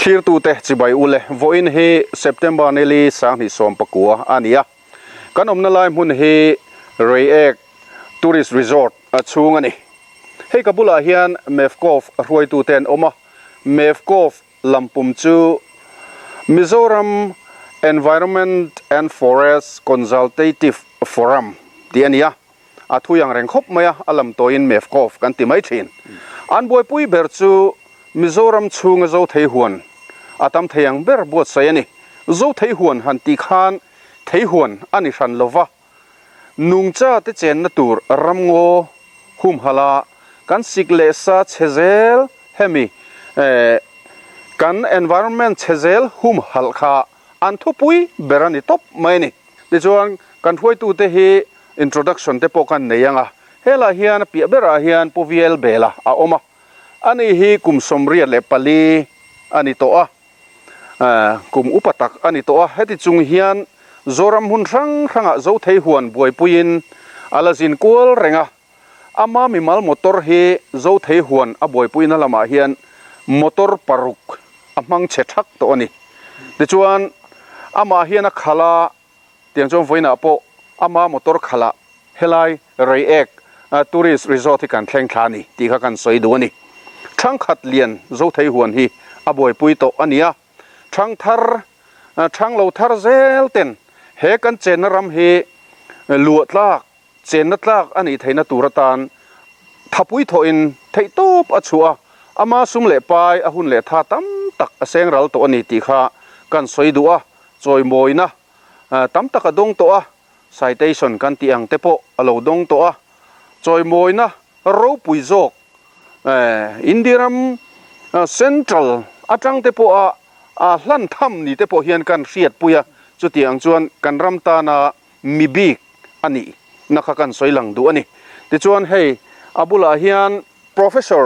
thlir tu te chibai ule voin he September neli sang ni som pakua ania kan omna lai mun he Reiek Tourist Resort achung ani he kabula hian Mevkov ruai tu ten oma Mevkov lampum chu Mizoram Environment and Forest Consultative Forum tiania athu yang reng khop maya alam toin Mevkov kan ti mai thin an boi pui ber chu Mizoram chunga zo thei huan atam theyang ber bot sayani zo thei huan han ti khan thei huan ani ran lova nungcha te chen na tur ramngo hum hala kan sikle sa chezel hemi kan environment chezel hum halkha an thu pui berani top maini ti chuan kan huai tu te hi introduction te pokan neyanga hela hian pi bera hian poviel bela a oma ani hi kum somria le pali ani to a kum upatak ani to a heti chung hian zoram hun ranga zo thei huan boi puin alazin kul renga ama mimal motor hi zo thei huan a boi puin lama hian motor paruk amang chethak to ani ti chuan ama hian a khala tiang chong voina po ama motor khala helai Reiek Tourist Resort kan thleng thani ti kha kan soi du ani thang khat lian zo thei huan hi a boi pui to ania thang lo thar zel ten he kan chen ram hi luatlak chen na tlak ani theina turatan thapui tho in thei top achua ama sum le pai a hun le tha tam tak aseng ral to ani ti kha kan soi du a choi moina tam tak adong to a citation kan ti ang te po alo dong to a choi moina ro pui jok Indiram Central atang te po a hlan tham ni te po hian kan riat puya chuti ang chuan kan ram ta na mibik ani nakha kan soilang du ani ti chuan hei abula hian Professor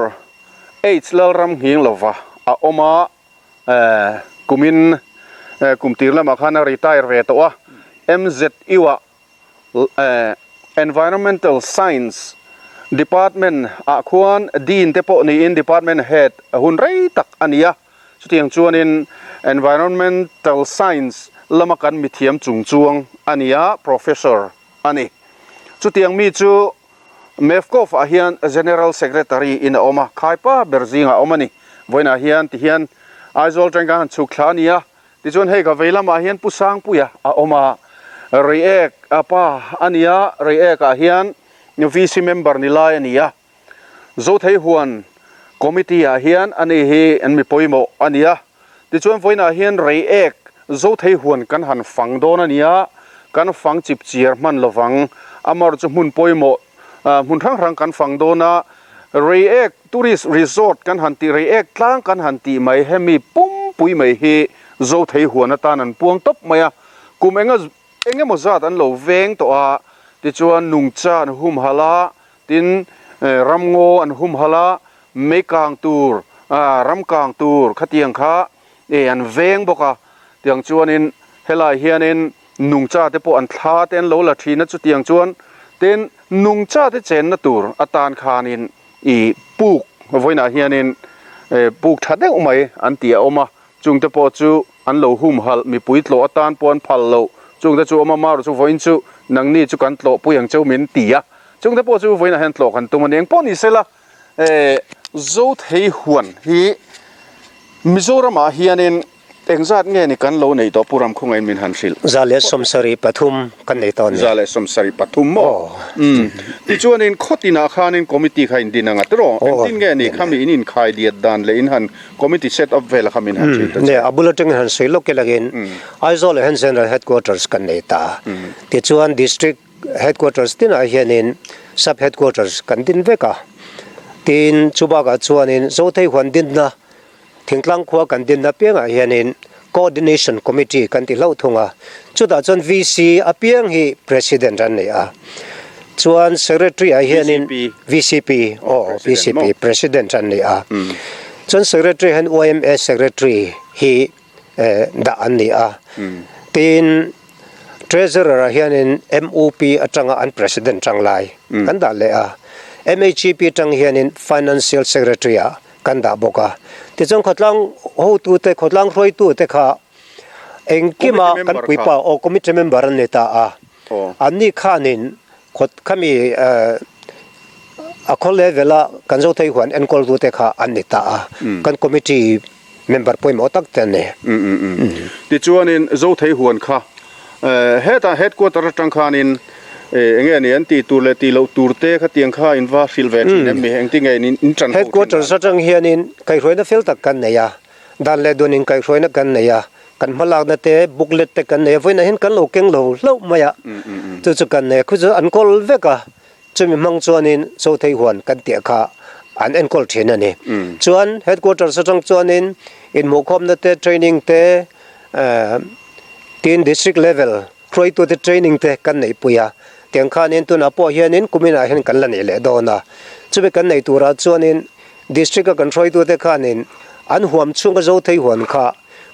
H Lalram hing lova a oma kumin kumtirla makhana retire ve to a MZ iwa Environmental Science Department a khuan din te po ni in department head hun rei tak ania chutiang chuan in environmental science lamakan mithiam chungchuang ania professor ani chutiang mi chu Mevkov a hian general secretary in oma khaipa berzinga omani voina hian ti hian aizol tengkan chuklania ti chuan hei ka veilama hian pusang puya a oma Reiek apa ania Reiek a hian VC member nilai ania zo thei huan committee a hian ani hi an mi poimo ania ti chuan voina hian Reiek zo thei huan kan han fang don ania kan fang chip chiar man lowang amar chu mun poimo mun rang kan fang dona Reiek Tourist Resort kan han ti Reiek tlang kan han ti mai hemi pum pui mai hi zo thei huan atan an puang top maya kumenga engemaw zat an lo veng to a ti chuan nungcha an hum hala tin ramngo an hum hala mekang tur ramkang tur khatiang kha an veng boka tiang chuan in helai hian in nungcha te po an thla ten lo la thina chu tiang chuan ten nungcha te chen na tur atan khan in I puk voina hian in puk thade umai an tia oma chung te po chu an lo hum hal mi puitlo atan pon phal lo chung te chu oma mar chu voin chu nangni chu kan tlo puyang chau min tia chung te po chu voina han tlo kan tumaneng poni sela zo thei huan hi Mizoram a hian in engzat nge ni kan lo nei to puram khungai min han sil zale somsari pathum kan nei ton zale somsari pathum mo ti chuan in khotina khan in committee khain dinanga tro tin nge ni khami in khai diat dan le in han committee set up vel khamin han sil ne abulating han sei lo ke lagin aizol han general headquarters kan nei ta ti chuan district headquarters tin a hian in sub headquarters kan din veka tin chubaga chuan in zo thei huan din na thingtlang khwa kan din na pianga hianin coordination committee kan ti lo thunga chuda chon VC apiang hi president an nei a chuan secretary a hianin VCP president an nei a chon secretary han OMS secretary hi da an nei a tin treasurer a hianin MOP atanga an president changlai kan da le a MHP tang hianin financial secretary a kan da boka ti chong khotlang ho tu te khotlang roi tu te kha engkima kan puipa o committee member an neta a anni khanin khot khami a khol levela kan zo thei huan en kol tu te kha an neta a kan committee member poi mo tak ten ne ti chuanin zo thei huan kha heta headquarter tang khanin enge ni an ti tur le ti lo turte kha tiang kha in va silver ne mi heng ti nge in tran headquarter satang hianin kai roina fel tak kan ne ya dan le donin kai roina kan ne ya kan malak na te booklet te kan ne voina hin kan lo keng lo maya chu kan ne khu zo an kol veka chumi mang chuanin so thei huan kan tia kha an en kol thina ni chuan headquarter satang chuanin in mokhom na te training te tin district level roi to the training te kan nei puya tiang khanin tu na po hianin kumina hin kan la nei le dona chube kan nei tura chuanin district kan roi to te khanin an huam chunga zo thei huan kha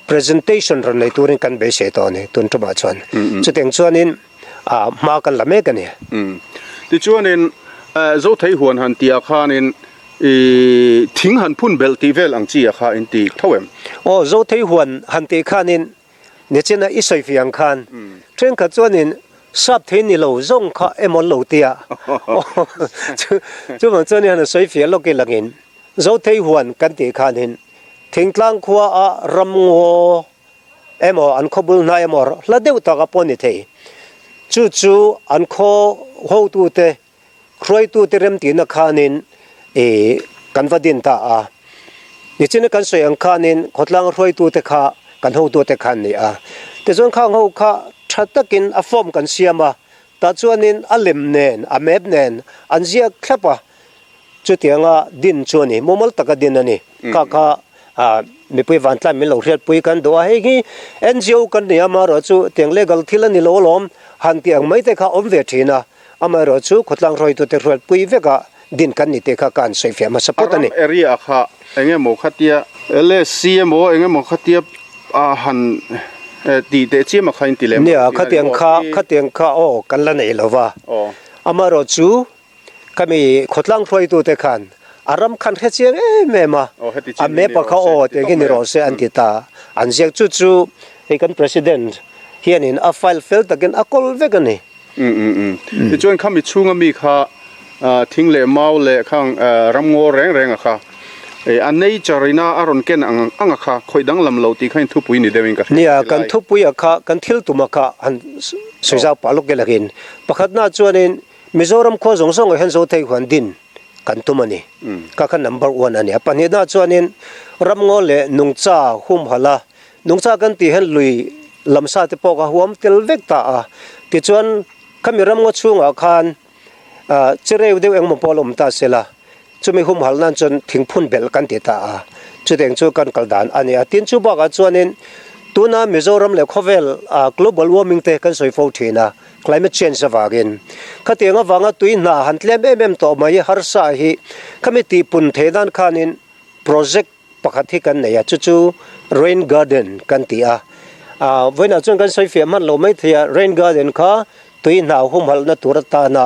presentation ran nei turin kan be se to ne tun tuma chuan chu teng chuanin ma kan la me kan ne ti chuanin zo thei huan han tia khanin thing han phun bel ti vel ang chi a kha in ti thawem zo thei huan han te khanin ne chena isoi fiang khan tren kha chuanin sap thei ni lo zong kha emon lo tia chu ma chuanin han soi fia lo ke langin zo thei huan kan te khanin thingtlang khuwa a ramngo emo an khobul na emo la deu ta ka poni thei chu an kho ho tu te kroi tu te rem ti na khanin kan vadin ta a ni chine kan soi ang khanin khotlang roi tu te kha kan ho tu te khan ni a te zon khang ho kha thatakin a form kan siama ta chuanin a lem nen a map nen an zia khlapa chu tianga din chuani momol taka din ani ka mi pui van tla mi lo riat pui kan do he gi NGO kan ni ama ro chu teng legal thila ni lo lom han tiang mai te kha om ve thina ama ro chu khotlang roi tu te riat pui veka din kan ni te kha kan soi fe ma support ani area kha enge mo khatia LSCMO enge mo khatia han ti te chi ma khain ti le ne khatiang kha o kan la nei lova ama ro chu kami khotlang roi tu te khan aram khan khe chiang mema a me pa kha o te gi ni ro se antita anjek chu he kan president hianin a file fel takin a kol vegani ti chuan khami chunga mi kha thing le mau le khang ramngo reng a kha an nei charina aron ken anga kha khoidang lam lo ti khain thu pui ni dewing ka nia kan thu pui a kha kan thil tuma kha an soja paluk ge lagin pakhatna chuanin mizoram kho zong hen zo thei hwan din kan tumani ka kha number 1 ani apani na chuanin ramngo le nungcha hum hala nungcha kan ti hen lui lamsa te poka huam tel vek ta a ti chuan khami ramngo chunga khan chereu deu engmo polom ta sela chumi hum halnan chon thingphun bel kan ti ta a chuteng chu kan kaldan ani a tin chu ba ga chuanin tuna mizoram le khovel global warming te kan soi fo thina climate change avagin khatenga wanga tuina hantlem to mai harsa hi committee pun thedan khanin project pakhathi kan neya chu rain garden kan tia voina chung kan soi fe man lo mai thia rain garden kha tuina humal na turata na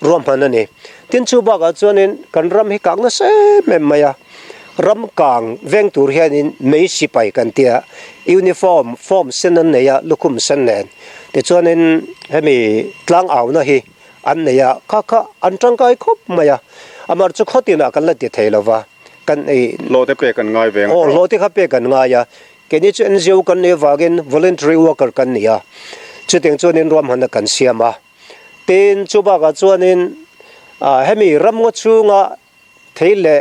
rom hanani tin chu ba ga chuanin kan ram hi kang na se memmaya ram kang veng tur hianin mei sipai kan tia uniform form senan neya lukum sennen te chuanin hemi tlang aw na hi an neya kha an tangkai khop maya amar chu khotina kan la ti theilowa kan lo te pe kan ngai veng lo te kha pe kan nga ya keni chu NGO kan ne wagin voluntary worker kan nia chu teng chuanin rom han kan siama ten chu ba ga chuanin hemi ram ngo chunga theile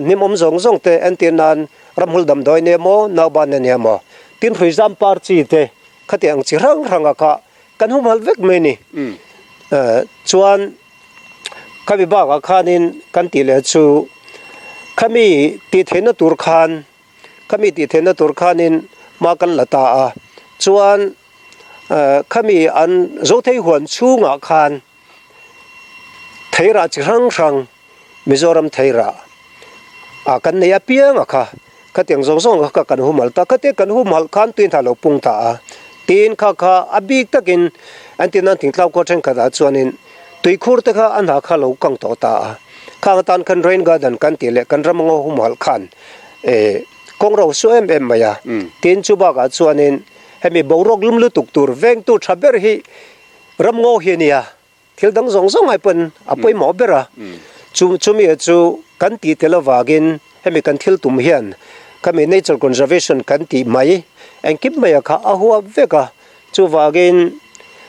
nimom zong te antinan ramhul dam doi ne mo nawban ne mo tin rizam parchi te khatiang chirang ranga kha kan humal vek meni chuan khabi ba ga khanin kan ti le chu khami ti thena tur khanin ma kan lata a chuan khami an zo thei huan chunga khan theira chirang rang mizoram theira kan ne ya piang kha khatiang zong kha kan humal ta khate kan humal khan tuin thalo pung ta tin kha abik takin antinan tingtlaw ko thren kha chuanin tuikhur te kha an ha kha lo kang to ta kha tan kan rain garden kan ti le kan ramango humal khan kong ro su em maya tin chu ba ga chuanin hemi borok lumlu tuk tur veng tu thaber hi ram ngo hi nia thil dang zong zong ai pen apoi mo bera chumi chu kan ti telawagin hemi kan thil tum hian kami nature conservation kan ti mai engkip maya kha ahua veka chu wagin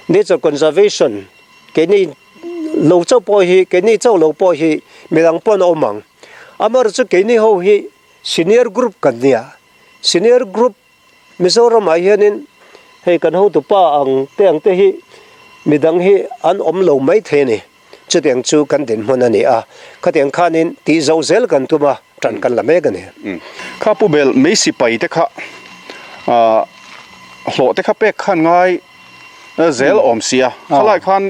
nature conservation ke ni lo chau po hi ke ni chau lo po hi milang pon omang amar chu ke ni ho hi senior group kan nia senior group Mizoram ai hianin hei kan ho tu pa ang te hi midang hi an om lo mai the ni chutiang chu kan din hon ani a khatiang khanin ti zo zel kan tu ba tran kan la me gan he kha pu bel me si pai te kha hlo te kha pe khan ngai zel om sia khalai khan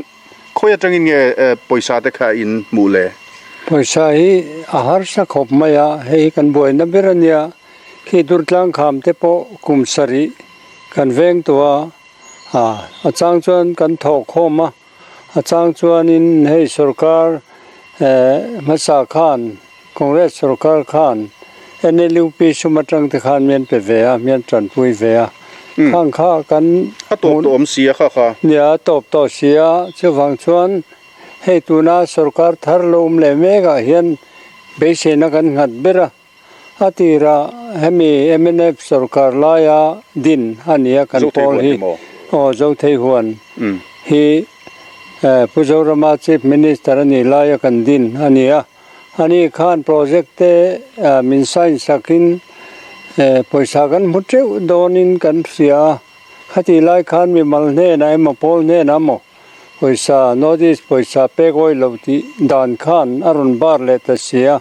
khoya tangin nge poisa te kha in mu le poisa hi ahar sa khop maya hei kan boi na berania khi durtlang kham te po kumsari kan veng tua achang chuan kan thok khoma achang chuan in hei sarkar masa khan congress sarkar khan NLUP sumatang te khan men pe vea men tran pui vea khang kha kan top om sia kha nia top to sia chuwang chuan hei tuna sarkar thar lom le mega hian beise na kan ngat bera atira hemi MNF sarkar laya din ania kan pol hi zo thei huan hi Puzorama chief minister ani laya kan din ania ani khan project te min sain sakin poisa kan mutre donin kan sia khati lai khan mi mal ne na ma pol ne na mo poisa notice poisa pe goi loti dan khan arun bar le ta sia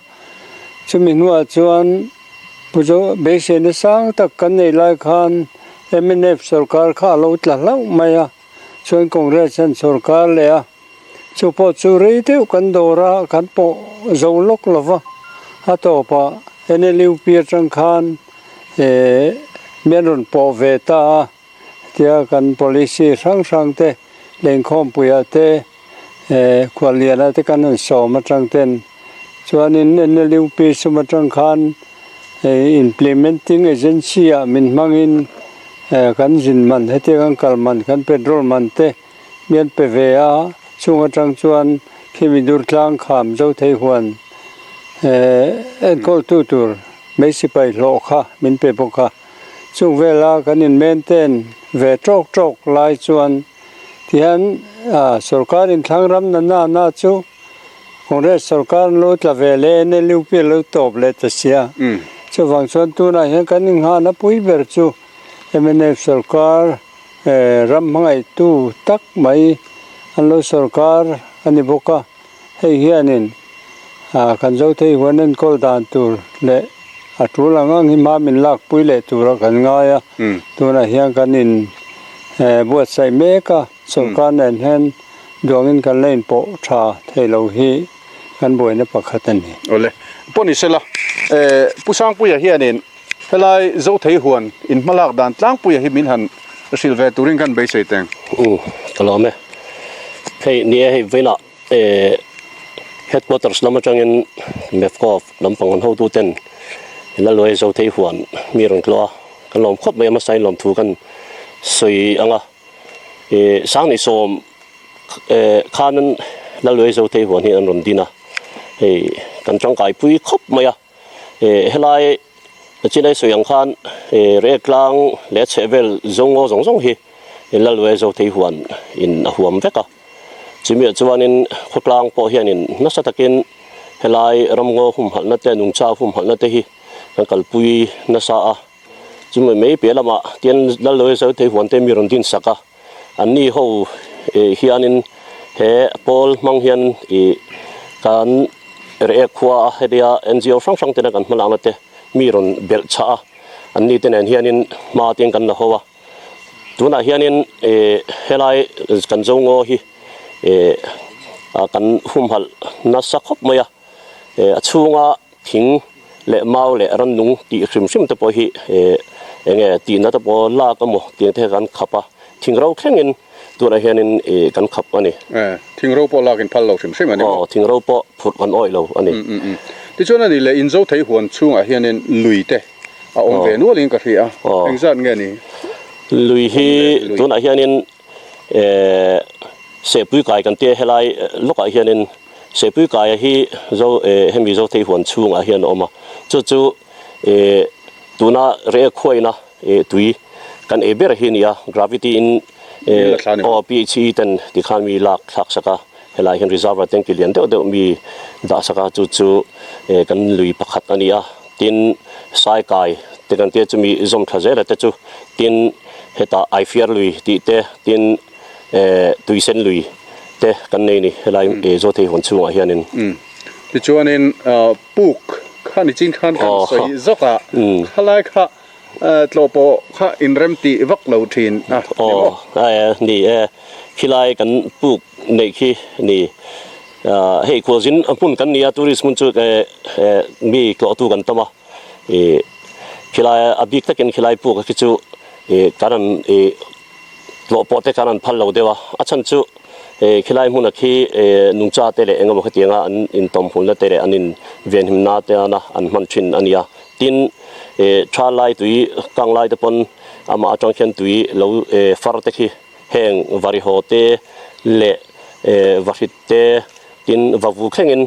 chumi nuwa chuan pujo beise ne sang tak kan nei lai khan MNF sarkar kha lo tla lau maya chuan congress an sarkar le a chupo churi te kan dora kan po zolok lova atopa NLUP atang khan menun po veta tia kan policy sang te lengkhom puya te kwaliana te kan so matang ten chuanin NLUP sumatang khan implementing agency a min mangin kan jin man hete kan kalman kan petrol man te mian pe vea chunga tang chuan khimidur tlang kham zo thei huan en kol tutur meisipai lo kha min pe boka chung vela kan in maintain ve trok lai chuan tian sarkar in thangram na chu congress sarkar lo tla vele ne LUP lo top le ta sia chu wang chuan tu na hian kan ing ha na pui ber chu MNF sarkar ram mangai tu tak mai anlo sarkar ani boka hei hianin kan zo thei huanen kol dan tur le atulangang hi ma min lak pui le tura kan ngaya tuna hian kan in buat sai meka sarkar nen hen dongin kan lein po tha theilo hi kan boina pakhat ani ole poni sela pusang puya hianin helai zo thei huan in malak dan tlang puya hi min han silve turing kan be sei teng kalame hei nia hei vena headquarters lamachangin mefkof lampangon ho tu ten la loi zo thei huan miron klo kan lom khop mai ma sai lom thu kan sui anga sang ni som khanan la loi zo thei huan hi an ron dina hei kan chong kai pui khop maya helai chinai soyang khan reklang le chevel zongo zong hi la loi zo thei huan in ahuam veka chimi chuanin khotlang po hianin nasatakin helai ramngo hum halna te nung cha hum halna te hi kan kalpui nasa a chimi mei pelama tian la loi zo thei huan te miron din saka anni ho hianin he pol mang hian kan re khwa hedia NGO sang te kan malang te miron bel cha anni tenen hianin ma ting kan la howa tuna hianin helai kan zongo hi kan hum hal na sakhop maya achunga thing le mau le ran nung ti hrim te po hi enge ti na te po la ka mo ti te kan khapa thingrau thlengin tuna hianin kan khap ani thingrau po lakin phal lo hrim ani thingrau po phut kan oi lo ani ti chona ni le inzo thei huan chunga hianin luite ông về nuôi liền cả thì anh dân nghe nè lui hi tuần này hiện in sẽ bùi càiกันเตี้ยให้ไล่ลูกhiện in sẽ bùi cài hi doให้มี do ที่หัวช่วงhiệnออกมาจู่ตัวน่ะเรียกคุยนะตุยกันเบอร์หินยา gravity in PHE ตันที่ข้ามีหลักสักให้ไล่เห็น reserve ตั้งกี่เหรียญเดี๋ยวมีด่าสักจู่กันลุยปักขัดอันนี้ตินสายกายแต่กันเตี้ยจะมีซอมทะเจแล้วแต่จู่ตินเหตุไอเฟียร์ลุยที่เตตินตุยเซนลุยเตกันนี่ให้ไล่โจที่หัวช่วงhiện inที่ชวนinปุกข้านี่จินข้ากันใส่ซอกะข้าไล่ข้าตัวโปข้าอินเรมตีวักเหลาทินนี่ขี้ไล่กันปุกนี่ขี้นี่เฮ้ยควรจินปุ่นกันนี่ทัวริสต์มันจุมีกลัวตัวกันตั้มขี้ไล่อภิกษ์ขี้ไล่ปุกขี้จูการันตัวโปเตการันพันเหลาเดียวอาชันจูขี้ไล่มุนขี้นุ่งจ้าเตะเองก็บอกที่งานอินตอมหุ่นละเตะอันนินเวียนหิมนาเตะนะอันมันชินอันนี้ตินชาไล่ตุยกังไล่ตะปนอามาจังเขียนตุยเราฟาร์เตขี้แห่งวาริโฮเตเละวาริเตตินวาวุเข่งิน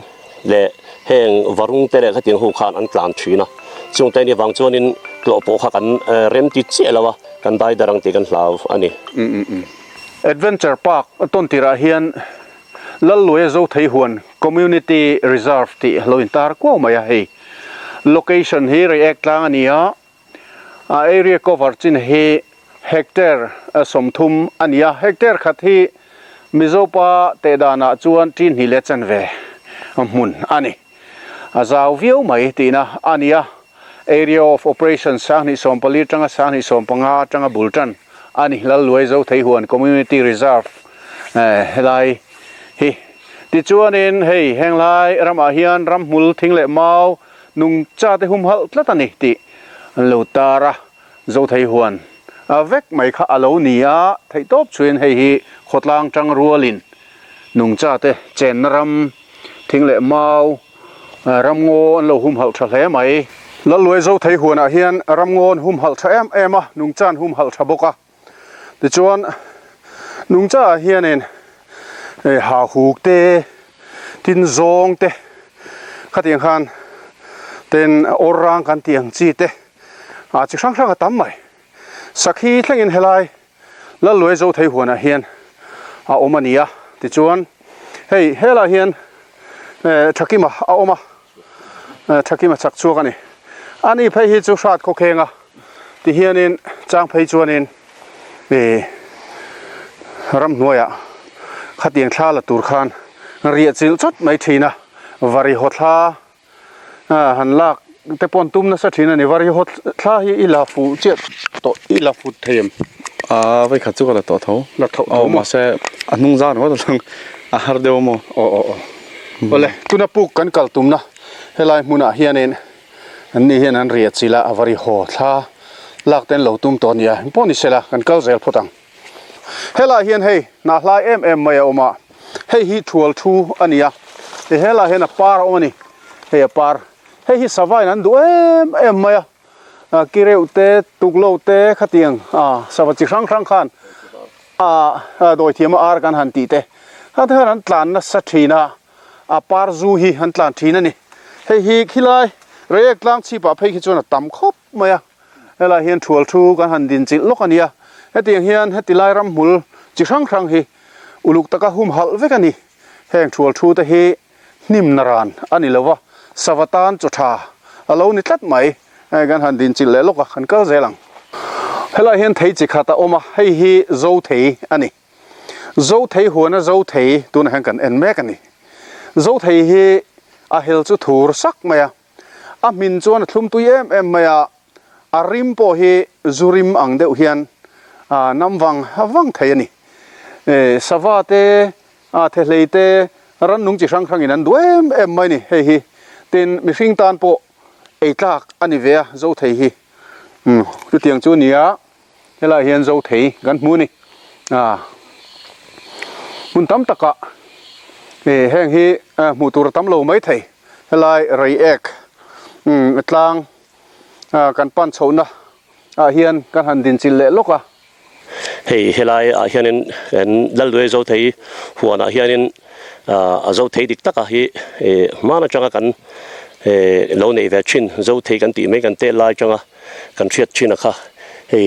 เละแห่งวารุงเตะก็ติงหูขานอันกลางชีนะจงแต่ในบางช่วงนี้กลัวโปขกันเริ่มติดเสียแล้ววะกันได้ดารังตีกันลาวอันนี้Adventure Park ต้นที่เราเห็นลัลลวยโจไทยหวน Community Reserve ที่เราอินตาร์กู้มาให้ location ที่เรียกลางอันนี้area cover จินให้เฮกเตอร์สมทุมอันนี้เฮกเตอร์ขัดที่มิโซปาเตดานาจวนจินฮิเลจันเวมุนอันนี้จาววิวไม่ตีนะอันนี้ area of operations สังนิสมปลีจังสังนิสมปังหาจังบุลตันอันนี้ลัลลวยโจไทยหวน Community Reserve ไล่ฮิที่จวนนี้เฮ้ยแห่งไล่รำอาเฮียนรำมุลทิ้งเละเมานุ่งจ้าเตหุมหัลละตันนี่ติลูตาระโจไทยหวนเวกไม่ข้าอาลูนียไทยตบชวนให้ฮิขดลางจังรัวลินนุ่งจ้าเตเจนรำทิ้งเละเมารำโง่เราหุมหัลทะเลไหมลัลลวยโจไทยหวนอาเฮียนรำโง่หุมหัลทะเอ็มนุ่งจ้าหุมหัลทะบกะที่จวนนุ่งจ้าเฮียนหาหูเตตินซองเตขัดยังขันเต็นอรังกันเตียงจีเตอาจจะช่างๆก็ตั้มไหมสักทีเท่านี้เฮลัยแล้วรวยโจไทยหัวน่ะเฮียนโอมานียที่จวนเฮ้ยเฮลัยเฮียนทักกี้มาโอมาทักกี้มาจักชัวกันนี่อันนี้ไปฮิจุชาติโคเคงที่เฮียนินจางไปจวนนินรำหน่วยขัดยังชาละตูร์ขานเรียดจิลจุดไม่ทีนะวาริฮอตลาหันลากแต่ปนตุ้มนะสักทีนะนี่วาริฮอตลาอีลาฟูเจ็ดต่ออีลาฟูเทียมไปขัดจุกอะไรต่อเท่าลักเท่าเอามาเสียอันนุ่งจานว่าต้องหาเดียวมั้งโอ้ก็เลยตุนับปุกกันกัลตุ้มนะเฮลัยมุนาเฮียนินอันนี้เฮียนันเรียดจิละวาริฮอตลาลากเต็นเหล่าตุ้มตอนนี้ปนนี่เสละกันกัลเซลพุตังเฮลัยเฮียนเฮน่าลายไม่เอามาเฮ้ยฮิทัวร์ทูอันนี้เฮลัยเฮียนปาร์อันนี้เฮ้ยปาร์เฮ้ยฮิสบายนั้นดูไม่กิเรวเตตุกโลเตขัดยังสวัสดิ์ครั้งขันโดยที่มาอาร์กันหันตีเตถ้าเธอหันตลานนัสทีนะปาร์จูฮีหันตลานทีนั่นนี่เฮ้ยฮิคิไลเรียกลางชีปะเพ่คิดจวนตั้มครบไม่เฮลัยเฮียนทัวร์ทูกันหันดินจิลกอันนี้เฮตียงเฮียนเฮตีไลรำมุลจิครั้งฮีอุลุกตะกะหุมหัลเวกันนี่แห่งทัวร์ทูตะเฮนิมนารานอันนี้เลยวะสวัสดิ์จุธาเรานี่ตัดไหมกันหันดินจิเลลกกันก็เจลังเฮลัยเฮียนไทยจิขาตาอมาให้ฮีโจไทยอันนี้โจไทยหัวนะโจไทยตัวนั้นกันเอ็นแม่กันนี่โจไทยฮีอาเฮลจุทูร์สักไหมมินจวนทุ่มตุยไหมริมโปฮีจูริมอังเดียวเฮียนน้ำวังไทยนี่สวัสดิ์เทเลเตรันนุ่งจิครั้งนั้นด้วยไม่นี่เฮ้ยตินมิสิงตานโปไอ้ตากอันนี้เวียโจไทยจุดเตียงจูเนียเฮลัยเฮียนโจไทยกันมูนี่มุนตั้มตะกะแห่งฮีมูตุรตั้มโลไม่ไทยเฮลัยไรเอกตลาง kan pan chona hian kan han din chil le loka hei helai hianin en lalwe zo thei huana hianin zo thei dik taka hi mana changa kan lo nei ve chin zo thei kan ti me kan te lai changa kan thiat china kha hei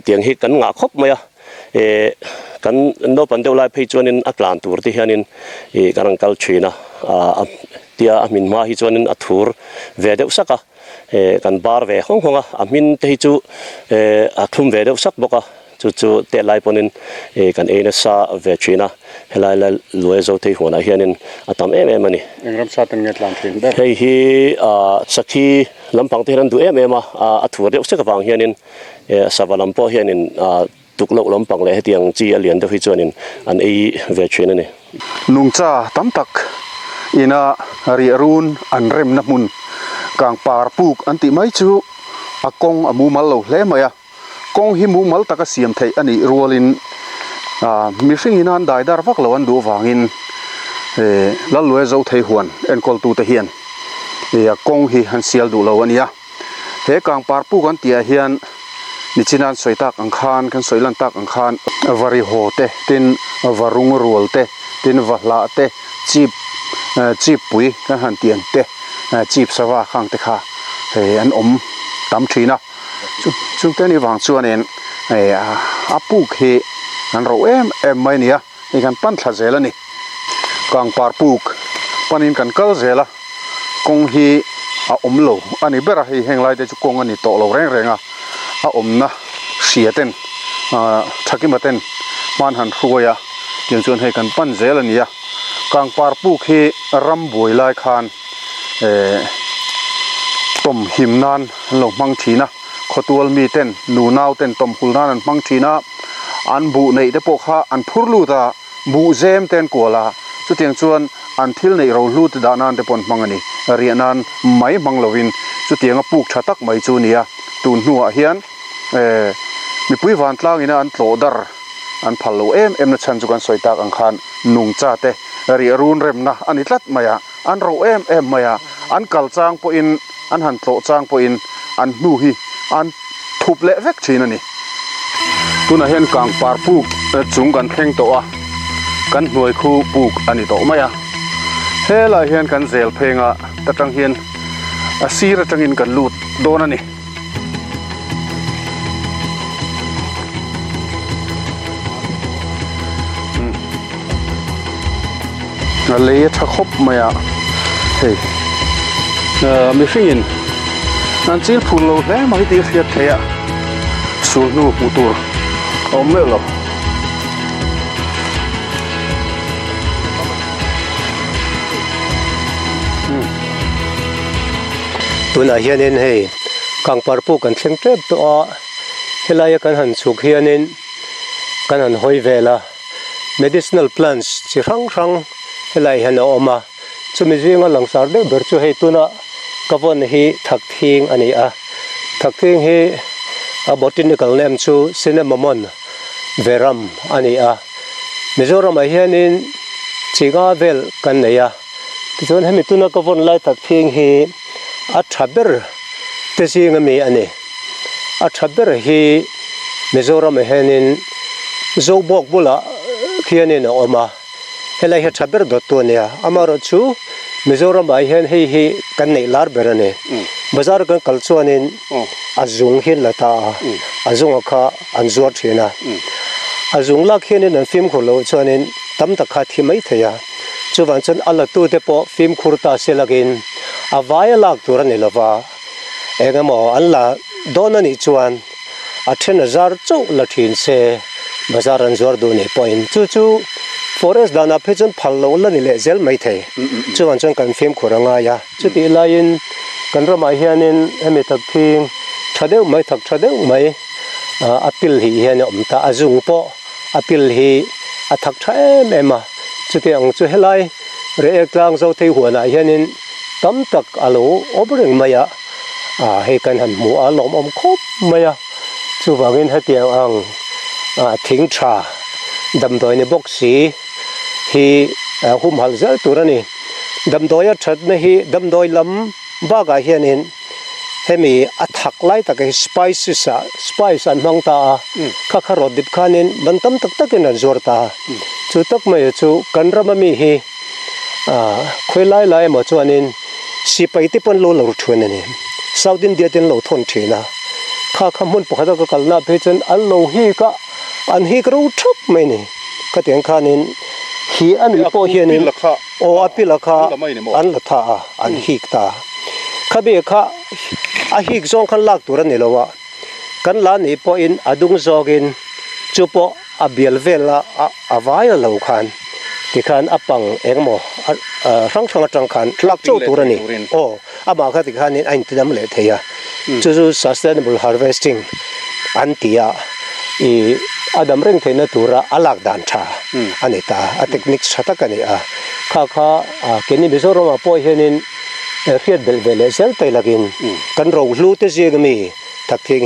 tiang hi kan nga khop maya kan no pan deu lai phei chuanin atlan tur ti hianin karang kal china tia amin ma hi chuanin athur ve deuh saka kan bar ve hong honga amin te hi chu thum ve deuh sak boka chu te lai ponin kan ena sa ve china helai la lue zo thei hona hianin atam em ani engram sa tang nget lam thin ber hei hi sakhi lampang te ran du em athur deuh saka wang hianin savalam po hianin tuklo lampang le hetiang chi alian deuh hi chuanin an ei ve china ni nungcha tam tak ina ri run an rem na mun kang par puk anti mai chu akong amu mal lo hle maya kong hi mu mal taka siam thei ani rualin mi hring in an dai dar vak lo an du wangin la lue zo thei huan en kol tu te hian kong hi han sial du lo ania he kang par puk an tia hian ni chinan soitak ang khan kan soilan tak ang khan vari ho te tin varung rual te tin vahla te chip pui kan han tiang te chip sawa khang te kha an tam thina chung te ni wang chuan en apuk hi an ro em mai nia ni kan pan thla zela ni kang par puk panin kan kal zela kong hi lo ani bera hi henglai te chu kong ani to lo reng renga na hriaten thakimaten man han hruaya tiang chuan hei kan pan zela nia kang par puk hi ram boi lai khan tom himnan lo mang thina khotual mi ten nu nau ten tom hulnan an mang thina an bu nei te pokha an phurlu ta bu zem ten kola chu tiang chuan an thil nei ro hlu te danan te pon mangani rianan mai manglovin chu tianga puk thatak mai chu nia tun hnuah hian mi pui van tlang ina an tlo dar an phalo em na chan chu kan soitak ang khan nung cha te ri run rem na ani tlat maya an ro em maya an kal chang po in an han tlo chang po in an nu hi an thup le vek thina ni tuna hen kang par puk chung kan thleng to a kan hnuai khu puk ani to maya hela hian kan zel phenga tatang hian asira tangin kan lut don ani le tha khop maya hey mi hringin an chil phul lo hle mai ti hriat theya sul nu putur me lo tuna hianin hei kang par pu kan thleng trep to a helai kan han chuk hianin kan han hoi vela medicinal plants chi rang helai han oma chumi zinga langsar de ber chu hei tuna kavon hi thak thing ani a thak thing hi a botanical name chu cinnamon veram ani a mizoram a hianin chinga vel kan neya tichon hemi tuna kavon lai thak thing hi a thaber te singa mi ani a thaber hi mizoram a hianin zobok bula khianin oma helai he thaber do to nia amaro chu mizoram a hian hi kan nei lar berane bazar kan kalchuanin azung hin lata azung kha anzuar thina azung la khianin an film kholo chuanin tam ta kha thi mai theya chuwan chan ala tu te po film khurta selagin avaya lak turani lova engamo alla donani chuan 10,000 chau lathin se bazar anzuar do ne point chu forest dana phechon phallo la ni le zel mai the chuan chon kan film khuranga ya chuti lain kan rama hianin hemi tak thing thadeu mai apil hi hian omta azung po apil hi athak thaem ema chuti ang chu helai re eklang zo thei huana hianin tam tak alo obreng maya he kan han mu alom om khop maya chu wangin hatiang ang thing tha damdoi ne boxi hi hum hal zel turani damdoya that na hi damdoi lam baga hianin ให้มีอัฐักไล่ตะกี้สไปซ์อันมังตาข้าขรดดิบขานินมันตั้มตักกินอันจวดตาจู่ตักไม่จู่กันรำมีฮีคุยไล่หมดจวนนินสิไปที่ปนโลหลุดชวนนี่ซาอุดินเดียดินโลทนทีนะข้าขมุนปกติก็กลนาเพจนอันโลฮีก็อันฮีก็รู้ทุกไม่นี่ก็เตียงขานินฮีอันนี้พอเฮียนินโอ้อภิลักษณ์อันละท่าอันฮีกตาข้าเบียข้าอาฮิกซองขันลักตัวนี่ละวะกันลานี่พออินอดุงซอกินจูปออาเบียลเวลอาวายเหล่าขันที่ขันอปังเองโมรังจังขันลักโจตัวนี่โอ้อามาข้าที่ขันนี่อันที่ดำเลยเทียจู่ sustainable harvesting อันที่อาดัมเร่งเทนตัวระอลักดันชาอันนี้ตาเทคนิคชัดกันนี่ข้าเกินนี่มิโซรมาพอเห็นเรียดเบลเวลเซลไตลักินกันเราลูเตเซียกมีทักทิ้ง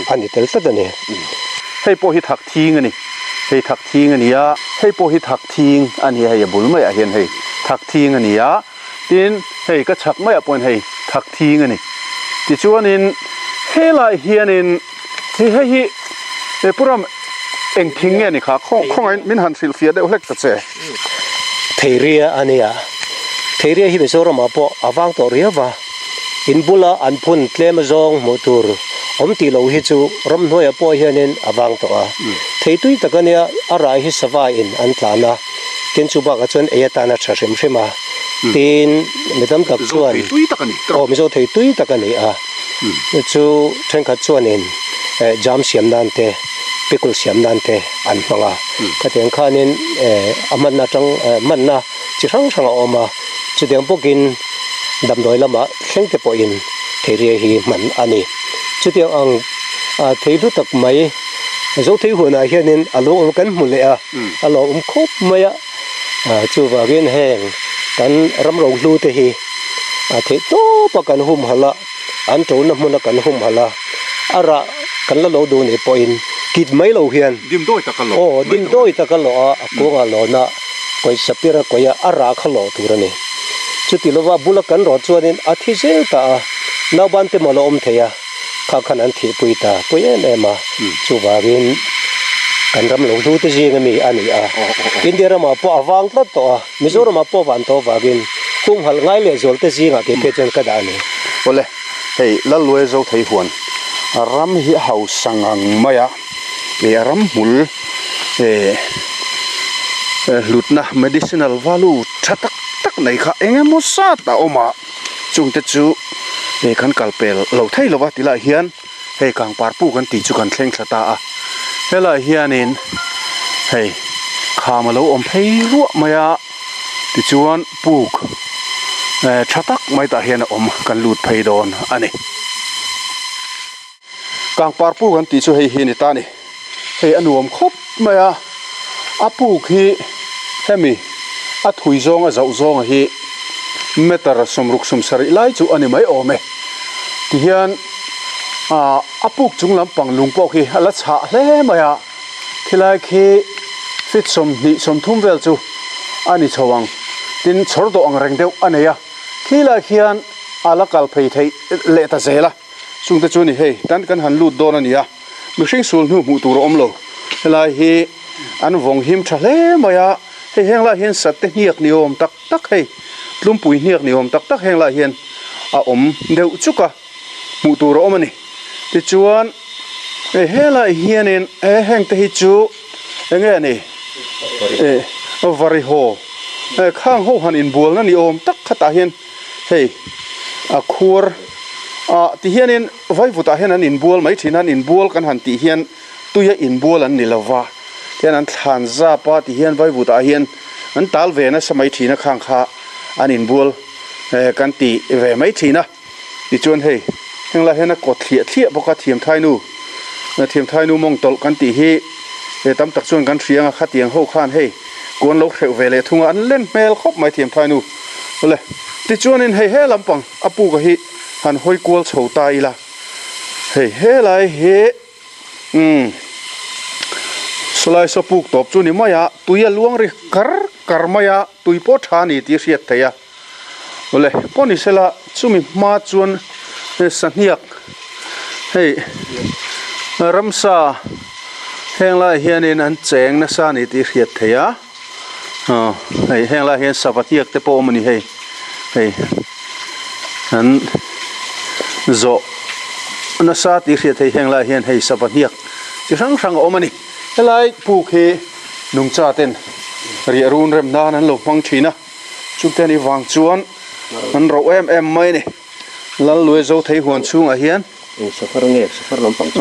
อันนี้เตลตัดนี่ให้พอหิทักทิ้งอันนี้ให้ทักทิ้งอันนี้ให้พอหิทักทิ้งอันนี้ให้บุลไม่เห็นให้ทักทิ้งอันนี้ดินให้ก็ชักไม่ปนให้ทักทิ้งอันนี้ที่ชวนนินให้ลายเฮียนินที่ให้พวกเราเอ็งทิ้งเนี่ยนี่ค่ะข้องไอ้มินหันซิลเฟียได้เล็กตัดเสียเทียอันนี้เทียที่เป็นส่วนมาพออวังตัวเรียว่าอินบุลาอันพุ่นเคลมซองมอตูร์ตีเราฮิจูรำน้อยพอเห็นอวังตัวเทียตุยตะกันเนี่ยอะไรฮิสวาอินอันตานะกินจูบักจนเอตานะชัมใช่ไหมทีนไม่ต้องตักชวนโอ้ไม่ใช่เทียตุยตะกันนี่จูเทนกัดชวนอินจามเสียมนันเตปิกลเสียมนันเตอันฟังก็เตียงข้านินอามันน่าจังมันน่าจิรังช่างออกมาจุดเดียงพวกินดำดอยละมาเข่งเตปอินเทียฮีมันอันนี้จุดเดียงอังเทียรู้ตักไหมเราเทียหัวหน้าเฮียนินอารมณ์กันหมดเลยอารมณ์ครบไหมจู่ว่ากินแห้งกันรำรงรู้เทียเทียโตปะกันหุ่มหละอันโจนมันกันหุ่มหละอะไรกันละเราดูในปอินกิดไม่เราเฮียนดิมด้วยตะกันหลอดิมด้วยตะกันหลอกูงาหลอนะก็สเปียร์ก็ยาอาราขลอตัวนี้จุดที่เราว่าบุลกันรอจวนอาทิเจตานาบันเตมาลอมเทียข้าขนันทีปุยตาปุยเอ็มมาจูบากินกันรำลงดูที่จีงมีอันนี้อินเดียมาปอวังตัดตัวมิโซรมาปอวันตัววากินคุ้มหัลง่ายเลยจอลที่จีงาที่เพจนกระดานนี้โอ้เลยเฮ้ยละรวยเราไทยหวนรำหิเฮาสังงมายะรำมุลหลุดนะ medicinal value ชัดตักไหนค่ะเองมุสาตาออกมาจุงเตจูขันกัลเปลเราไทยเราว่าติละเฮียนกังปาร์ปูกันตีจุกันเข่งชะตาเฮละเฮียนินข้ามาเราเพยรัวมายะติจวนปูกชัดตักไม่ตาเฮียนกันหลุดเพยโดนอันนี้กังปาร์ปูกันตีจูเฮียนิตานี่อนุมครบมายะอาปูกีมีถุยซองเจ้าซองฮีเมตรสมรุกสมสริไลจูอันนี้ไม่โอเมที่เฮียนอาปูจุงลำปังลุงปอกฮีละชาเล่มายะที่ไลคีฟิตสมนิสมทุ่มเวลจูอันนี้ชวังดินชอร์โตอังเริงเดียวอันนี้ที่ไลคีอันอาลักกัลเพย์ไทยเละตาเซละสุงตะจูนี่ดันกันหันลูดโดนอันนี้มิชิงสูลนูมุตูรอมโลที่ไลฮีอันวงหิมทะเลมายะเฮงละเฮียนสัตเนียกนิยมตักลุมปุยเนียกนิยมตักเฮงละเฮียนเดวจุกะมุตูรอมันนี่ที่จวนเฮละเฮียนินเฮงเตหิจูเงี้ยนี่วาริโฮข้างหูหันอินบัวนั่นนิยมตักขตาเฮียนคูร์ที่เฮียนินไว้บุตรเฮียนอินบัวไม่ที่นั่นอินบัวกันหันที่เฮียนตุยอินบัวนั่นนิลาวาที่นั้นทานซาปาที่เฮียนไว้บุตรเฮียนนั้นตัลเวนะสมัยที่นักข้างข้าอันอินบัวกันตีเวไม่ที่นะที่จวนยังละเห็นกดเทียบกเทียมไทยนูมองตลกันตีตั้มตักชวนกันเสียงขัดเตียงโฮข้านกวนลูกเวเลทุ่งอันเล่นเมลครบไม่เทียมไทยนูเลยที่จวนนี่ลำปังอปูก็หันห้อยกวลโฉตายละไรสลายสปูกตบจูนี่มายะตุยลวงริกร์มายะตุยปอทานี่ที่เสียดเทียเลยพอนี่เสละจูมีมาจวน saniak hei ramsa heng lai hian in an cheng na sa ni ti riat theya hei heng lai hian savatiak te po mani hei an zo na sa ti riat thei heng lai hian hei savatiak chi rang omani helai pu khe nung cha ten ri run rem na nan lo mang thina chu te ni wang chuan an ro em mai ni lal lue zo thei huan chung a hian safar lampang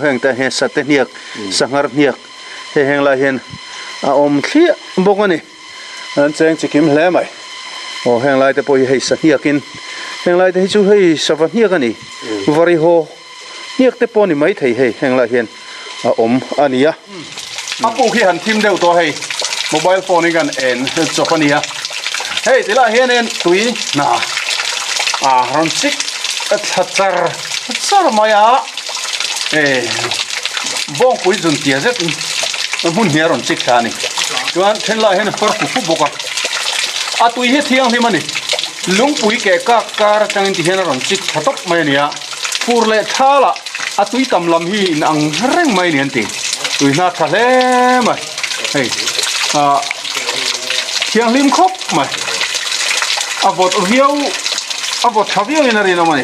heng ta he sa te niak sangar niak he heng la hian a om thlia bok ani an cheng chikim hle mai heng lai te poi hei sa niakin heng lai te chu hei sawa niak ani vari ho niak te poni mai thei hei heng la hian a om ania apu khi han thim deuh to hei mobile phone kan en chopania hei tila hian en tui na ron chik char maya bong pui jun tia zet mun hia ron chik thani chuan then la hen for pu boka a tui he thiang hi mani lung pui ke ka kar tangin ti hen ron chik thatop mai nia pur le thala a tui tam lam hi in ang reng mai nian ti tui na thale mai hei thiang lim khop mai avot viau avot thaviang in arina mai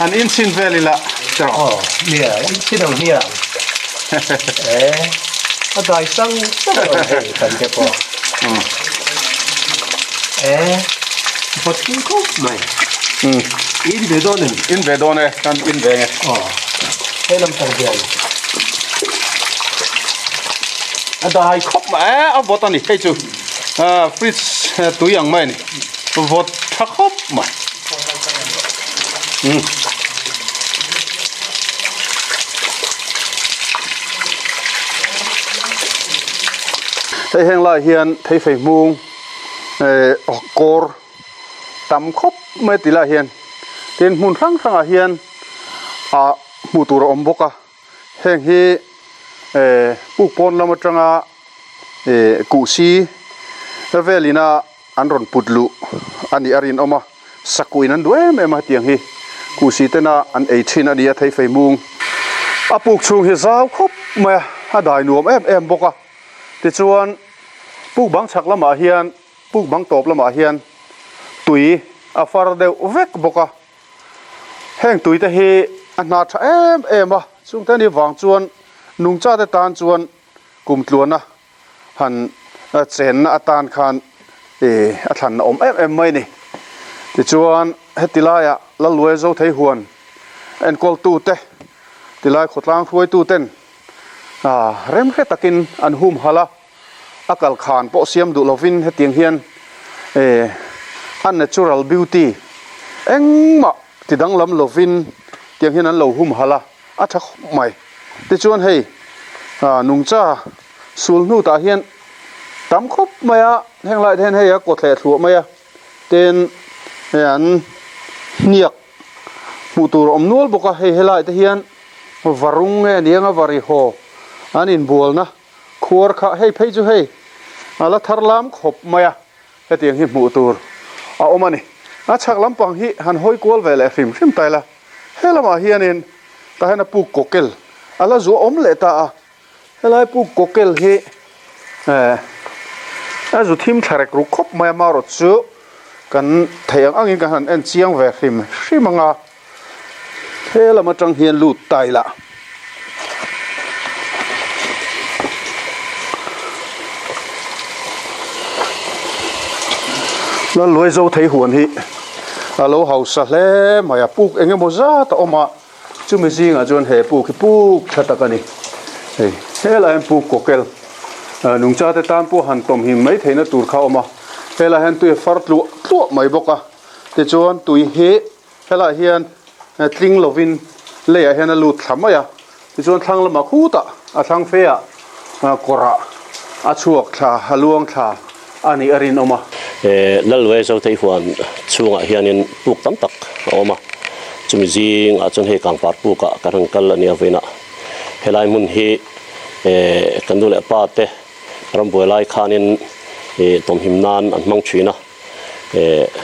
an insin valley la tro in sin ang nia a dai sang kan ke po but kin khop mai in vedone kan in venge hay lam tang bian a dai khop ma avot ani hei chu fridge tu yang mai ni vot thakop mai thấy heng lại hiền thấy phải muông cor tắm khóc mấy tí là hiền tiền mun răng răng hiền mù tù rom boka heng hi uk pon lama tranga cụ si velina anron putlu ani arin oma sakuin an duem ema tiang hi cụ si tena an 18 ania thấy phải muông apuk chung hi zau khop ma dai nuam em boka ti chuan puk bang chak lama hian puk bang top lama hian tui a far deu vek boka heng tui te hi na tha em chung te ni wang chuan nung cha te tan chuan kum tluana han chen a tan khan a than om em mai ni ti chuan hetilaya la lue zo thei huan en kol tu te tilai khotlang khuai tu ten rem khe takin an hum hala akal khan po siam du lovin he tiang hian unnatural beauty engma tidang lam lovin tiang hian an lo hum hala a tha mai ti chuan hei nung cha sul nu ta hian tam khop maya heng lai then hei a ko the thlu maya ten an niak mu tur om nual boka hei helai te hian varung nge nianga vari ho anin bolna khur kha hei phei chu hei ala tharlam khop maya he tiang hi mu tur a omani a chak lampang hi han hoi kol vele hrim taila helama hianin ta hena pu kokel ala zu om le ta a helai pu kokel hi a zu thim tharek ru khop maya ma ro chu kan theyang angin kan han en chiang ve hrimanga helama tang hian lut taila nó lôi dâu thấy huồn hi alo hậu sa le mày puk anh em moza ta oma chú mình riêng à chuan he puk thật ta cái này thế là em puk cocktail nung cha te tan pu han tom hi mấy thấy nó tur khao mà thế là hen tui far tlu mai boka te chuan tui he thế là hian tling lovin le a hen lu thlam ya te chuan thang lama khu ta a thang fe a kora a chuak tha haluang tha ani arin oma lalwe zo thei huan chunga hianin puk tam tak oma chumi jing a chon he kang par puka karang kal ani avena helai mun hi kandule pa te ramboi lai khanin tom himnan an mang thina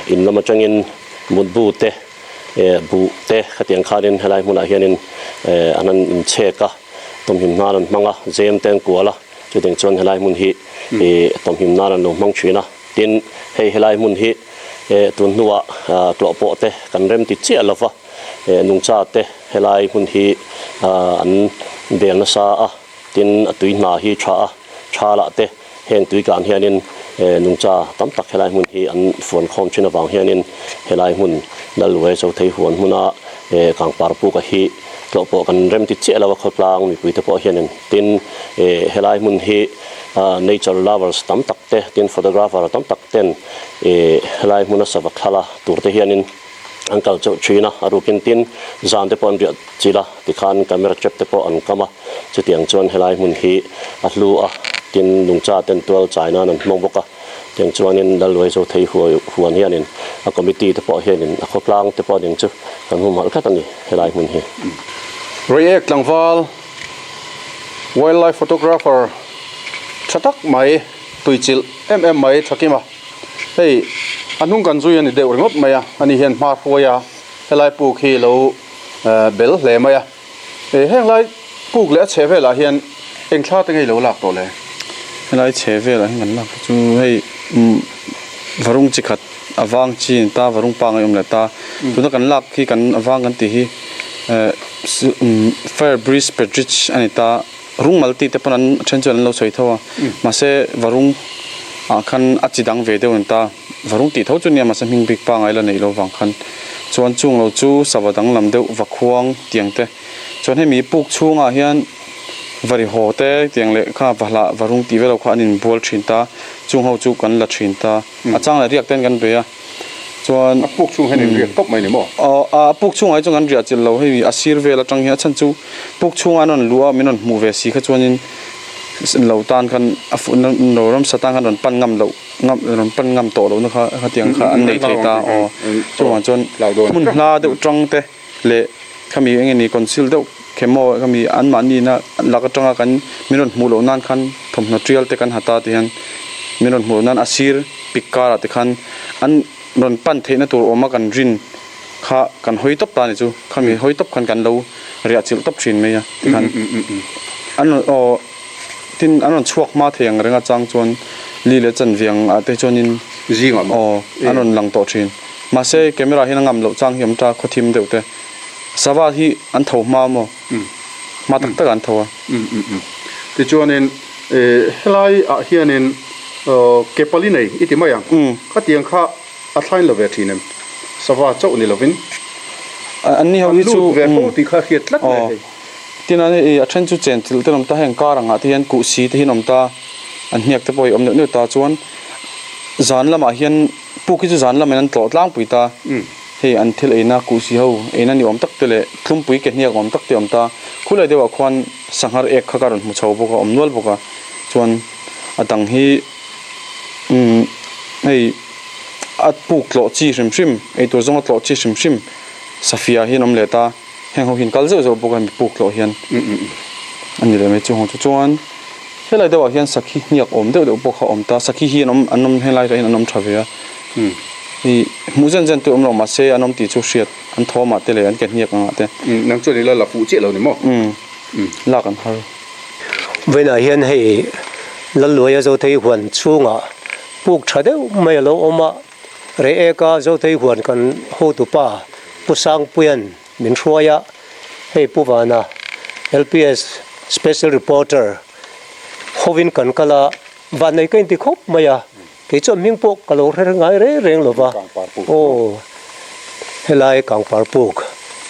in lama changin mun bu te bu te khatiang kharin helai mun a hianin anan in cheka tom him naran manga jem ten kuala chu ding chon helai mun hi tom him naran lo mang china tin helai mun hi tun nuwa tlo po te kan rem ti chi alova nung cha te helai mun hi an bel na sa a tin atui na hi tha la te heng tui kan hianin nung cha tam tak helai mun hi an phone khom china wang hianin helai mun lalwe so thei huan huna kang par pu ka hi tlo po kan rem ti che lawa khoplang mi pui te po hianin tin helai mun hi nature lovers tam tak te tin photographer tam tak ten helai mun sa khala tur te hianin angkal cho china arukin tin zan te pon ria chila ti khan camera chep te po an kama chutiang chon helai mun hi ahlu a tin nungcha ten 12 china nan mongboka tiang chuanin dalwai so thei huan hianin a committee te po hianin a khoplang te po ding chu kan hu mal khat ani helai mun hi react langwal wildlife photographer chatak mai tuichil mai thakima hey anung kan zu yani de ngop maya ani hian ma foya helai pu khi lo bel le maya heng lai puk le che vela hian eng thla te ngei lo lak to le helai che vela ngan lak chu hei varung chi khat awang chin ta varung pang yom la ta tu na kan lak khi kan awang kan ti hi fair breeze pedrich ani ta rung malti te panan chenchal lo soi thawa ma se varung khan achidang ve deun ta varung ti tho chu nia ma sa ming big pa ngai la nei lo wang khan chuan chung lo chu sawadang lam deuh vakhuang tiang te chuan he mi puk chunga hian vari ho te tiang le kha bala varung ti velo kha anin bol thin ta chung ho chu kan la thin ta achang la riak ten kan be a chuan puk chung hen riak top mai ni mo puk chung ai chung an ria chil lo hei asir vela tang hi chan chu puk chung anon lua minon mu ve si kha chuanin lo tan khan no ram satang khan pan ngam lo ram pan ngam to lo na kha tiang kha an nei thei ta chuan chon mun hla deuh tang te le khami engeni conceal deuh khemo khami an mani na laka tanga kan minon mu lo nan khan thom na trial te kan hata te han minon mu nan asir pikara te khan an non pan theina tur oma kan rin kha kan hoi top ta ni chu khami hoi top khan kan lo ria chil top thin me ya khan an tin anon chuak ma theng renga chang chon li le chan viang ate chonin zinga mo anon lang to thin ma se camera hin ngam lo chang hiam ta khothim deute sawa hi an tho ma mo ma tak tak an thowa ti chonin helai a hianin kepali nei iti mayang kha tiang kha a thlain lo ve thinem sawa chau ni lovin an ni ho hi chu ve ho ti kha khiat lak le tin an a then chu chen til te nom ta heng karanga ti hian ku si te hinom ta an hniak te poi om ne ta chuan zan lama hian puki chu zan lam an tlo tlang pui ta hei an thil eina ku si ho eina ni om tak te le thlum pui ke hniak om tak te om ta khulai dewa khwan sanghar ek kha karon mu chho boka om nual boka chuan atang hi hei at puk tlo chi hrim hrim ei tur zong tlo chi hrim hrim safia hi nom le ta heng ho hin kal zo boka mi puk lo hian ani le me chu ho chu chuan helai dewa hian sakhi hniak om deuh boka om ta sakhi hi anom helai ra in anom thavea hi muzen zen tu omlo ma se anom ti chu hriat an thoma te le an ke hniak anga te nang chu ni la pu che lo ni mo la kan har vena hian hei lalloya zo thei huan chunga puk thade mai lo oma re eka zo thei huan kan ho tu pa pusang puyan min hruaya hei puwana LPS special reporter hovin kan kala van nei kain ti khop maya ke chom hing pok kalo re ngai re reng lo ba helai kang par puk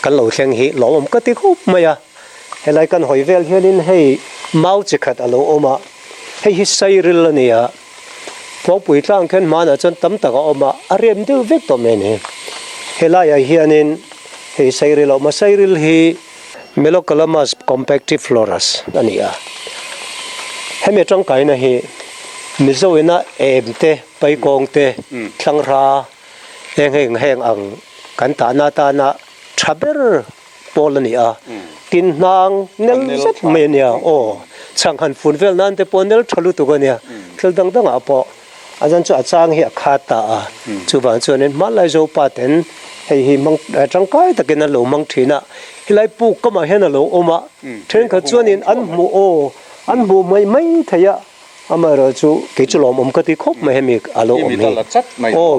kan lo thleng hi lo om ka ti khop maya helai kan hoivel hianin hei mau chi khat alo oma hei hi sairil ania pok pui tlang khen mana chan tam taka oma arem deu vek to mene helai a hianin hei sairil oma sairil hi Melocalamus compactiflorus ania hemi tang kai na hi mizoina emte pai kongte thlangra heng ang kan ta na thaber polania tin nang nel zat menia o changhan funvel nan te ponel thalu tu gania thil dang apo azan chu achang hi khata a chu ban chuanin malai zo paten hi mang trăng cái ta cái lo mang thina hi lai pu có mà hen lo oma then ka chuan in an mu mai thaya ama ro chu ke chu lom ka ti khop mai hemi alo om hi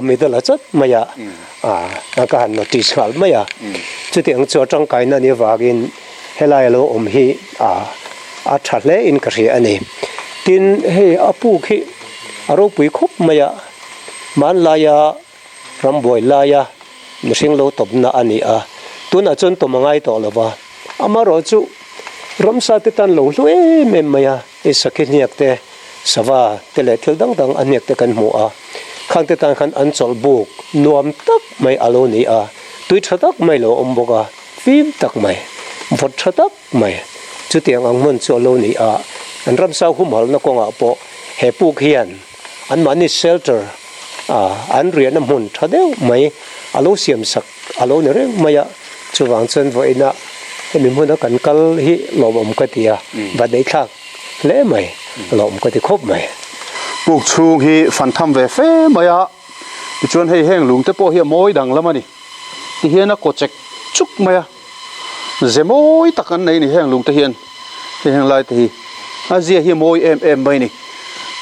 mi da la chat maya ka han notice hal maya chu tiang chu trăng cái na ni wagin helai lo om hi a thale in ka ri ani tin he apu khi aro pui khop maya man la ya ram boy la ya mishing lo top na ani tuna chon to mangai to lawa amaro chu ramsa te tan lo hlue mem maya e sakiniak te sawa tele thil dang aniak te kan mu khang te tan khan an chol buk nuam tak mai alo ni tui thatak mai lo omboka phim tak mai vot thatak mai chu tiang ang mun chu lo ni an ramsa humal na ko nga po he puk hian an mani shelter an rian na mun thadeu mai alo siam sak alo ne reng maya chuwang chen voina hemi mun kan kal hi lom ka tia ba dei thak le mai lom ka ti khop mai puk chung hi fan tham ve fe maya ti chuan hei heng lung te po hi moi dang lamani ti hian a ko chek chuk maya zemoi takan nei ni heng lung te hian heng lai te hi azia hi moi em mai ni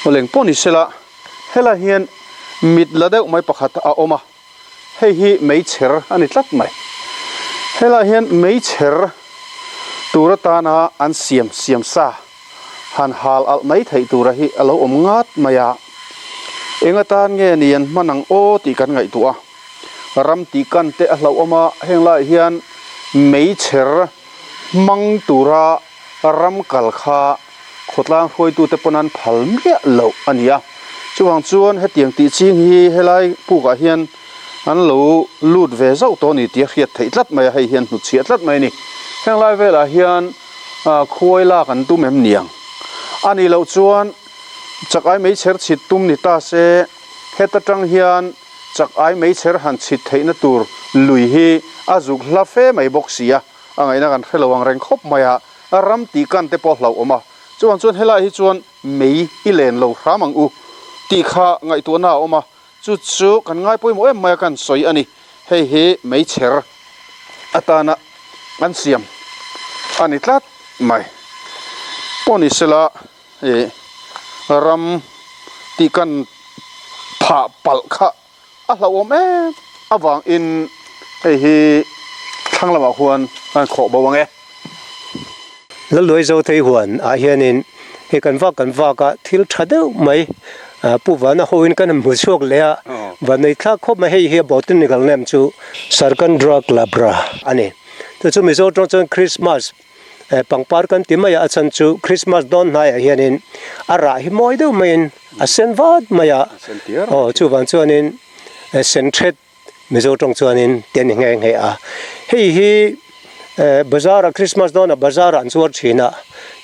oleng poni sela hela hian mit ladeu mai pakhat a oma hei hi mei cher ani tlat mai hela hian mei cher turata na an siam sa han hal al mai thei tura hi alo om ngat maya engatan nge nian manang o ti kan ngai tu ram ti kan te a hlo oma hengla hian mei cher mang tura ram kal kha khotlang khoi tu te ponan phal mia lo ania chuwang chuan hetiang ti ching hi helai puka hian an lo lut ve zau to ni ti khiat thei tlat mai hei hian nu chiat tlat mai ni henglai vela hian khuaila kan tu mem niang ani lo chuan chakai mei cher chit tum ni ta se heta tang hian chakai mei cher han chit theina tur lui hi azuk hla fe mai boxia angai na kan khelawang reng khop maya ram ti kan te po hlau oma chuan helai hi chuan mei ilen lo hramang ti kha ngai tu na oma chu kan ngai poi mo em mai kan soi ani hei he mei cher atana an siam ani tlat mai poni sela ram ti kan pha pal kha a hlawom awang in hei hi thanglama huan an kho bawang la loi zo thei huan hianin he kan va ka thil thadeu mai pu wana hoin kan mu chok le vanai thla khop ma hei he botanical name chu sarkandra glabra ani to chu mi zo chon Christmas pangpar kan timaya achan chu Christmas don nai hianin ara hi moi deu main a senvat maya chu wan chuanin sentret mi zo tong chuanin ten nge hei hi bazar Christmas don bazar an zuar china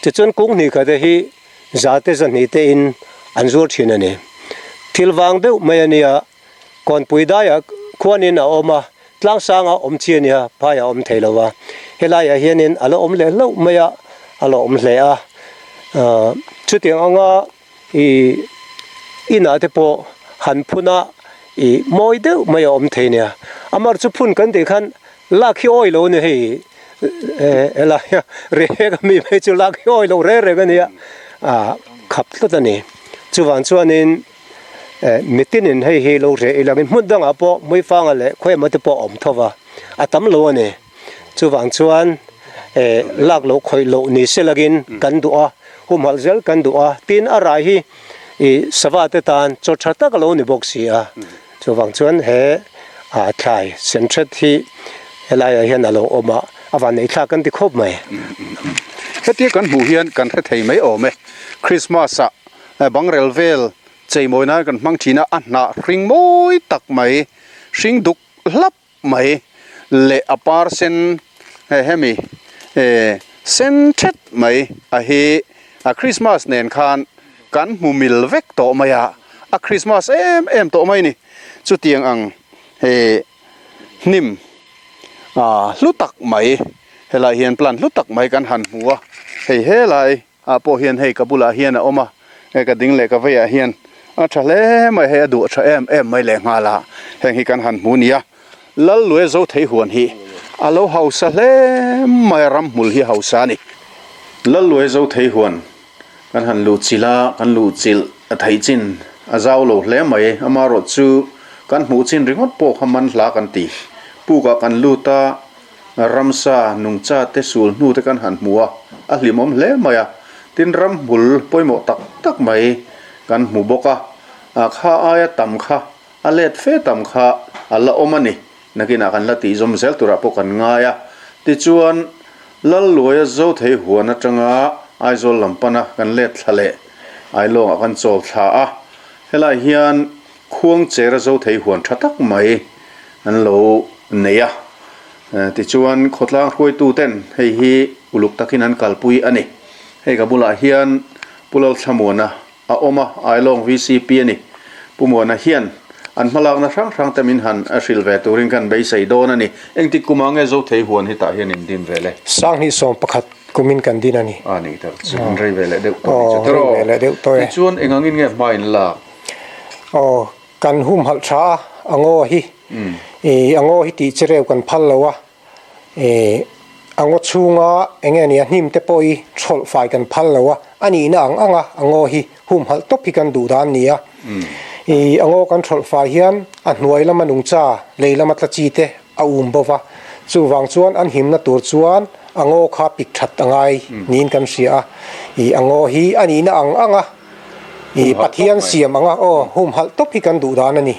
te chon kung ni ka de hi zate zan ni te in an zuar china ne thilwang deu mayania kon puidaya khuanin a oma tlang sanga om chiania phaya om theilowa helaya hianin alo om le lo maya alo om hle chuting anga ina te po han phuna moi deu maya om theinia amar chu phun kan de khan lakhi oi lo ne hei ela re ga mi me chu lakhi oi lo re ga ne khap ta ni chuwan chuanin mitinin hei he lo re ilangin mundang apo moi fanga le khoi mate po om thowa atam lo ne chuwang chuan lak lo khoi lo ni selagin kan du'a humal zel kan du'a tin ara hi sawate tan chothata ka lo ni boxia chuwang chuan he thai centret hi helaya hian alo oma awan nei thla kan ti khop mai heti kan hu hian kan the thei mai ome Christmas bangrel vel chei moina kan mang thina anna ring moi tak mai ring duk hlap mai le apar sen hemi sen thet mai a hi a Christmas nen khan kan mumil vek to maya a Christmas em to mai ni chu tiang ang nim lutak mai helai hian plan lutak mai kan han huwa hei helai po hian hei kabula hian a oma ka ding le ka veya hian thale mai he du tha em mai le ngala heng hi kan han mu nia lal lue zo thei huan hi alo hausa hle mai ram mul hi hausa ni lal lue zo thei huan kan han lu chila kan lu chil a thei chin a zau lo hle mai amaro chu kan mu chin ringot po khaman hla kan ti pu ka kan lu ta ramsa nungcha te sul nu te kan han muwa a hlimom hle maya tin ram mul poimo tak tak mai kan mu boka a kha aya tam kha a let fe tam kha ala omani nakina kan lati zom zel tura po kan ngaya ti chuan lal loya zo thei huan atanga aizol lampana kan let thale ai long kan chol tha a hela hian khuang chera zo thei huan thatak mai an lo neya ti chuan khotlang khoi tu ten hei hi uluk takin an kalpui ani hei ka bula hian pulal thamona a oma ai long VCP ani pumona hian an malak na sang tamin han a silve turin kan bei sei don ani engti kumange zo thei huan hi ta hian in din vele sang hi som pakhat kumin kan din ani ani tar chun rei vele de vele de to ti chuan engangin nge main la kan hum hal tha ango hi ango hi ti chereu kan phal lawa ango chunga engeni hnim te poi chol fai kan phal lawa ani na anga ango hi hum hal topi kan du dan nia ango kan chol fai hian a hnuai lama nungcha leilama tlachi te a bowa chu wang chuan an himna tur chuan ango kha pik that angai nin kan sia ango hi ani na anga pathian siam anga hum hal topi kan du dan ani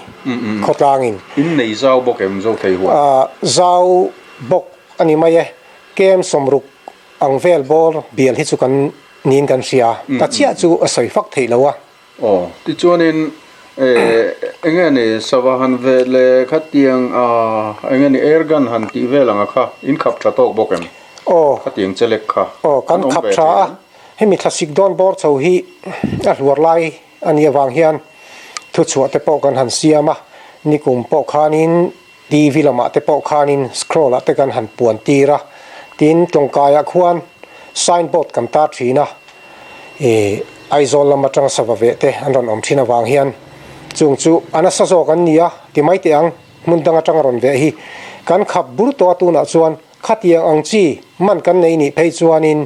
khotlangin in nei zau bokem zo thei huan zau bok ani mai kem somruk angvel bor bial hi chu kan nin kan sia ta chia chu a soi fak thei lawa ti chuanin engeni sawahan vele khatiang engeni ergan han ti velanga kha in khap tha tok bokem khatiang chelek kha kan khap tha hemi classic don bor chho hi a hluar lai ani awang hian thu chuat te pok kan han siama nikum pok khanin TV lama te pok khanin scroll te kan han puan tira tin tongkaya khuan signboard kan ta thina aizol lama tang savave te anron om thina wang hian chung chu anasa zo kan nia ti mai te ang mundanga tang ron ve hi kan khap bur to tu na chuan khatiang ang chi man kan nei ni phei chuanin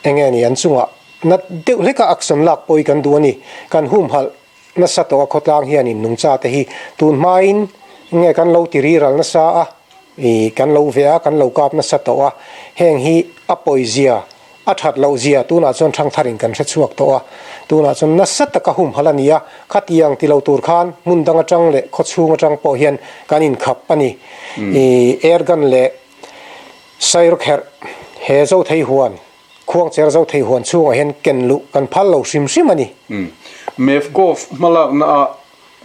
engeni an chunga na deuh leka action lak poi kan duani kan hum hal na sato khotlang hian in nungcha te hi tun main nge kan lo tiri ral na sa a kan lo vea kan lo kap na sato a heng hi apoi zia athat lo zia tu na chon thang tharin kan se chuak to a tu na chon na sat ka hum halania khatiang ti lo tur khan mundanga tang le khochunga tang po hian kanin khap ani ergan le sair kher he zo thei huan khuang cher zo thei huan chunga hen ken lu kan phal lo sim sim ani mefkov malak na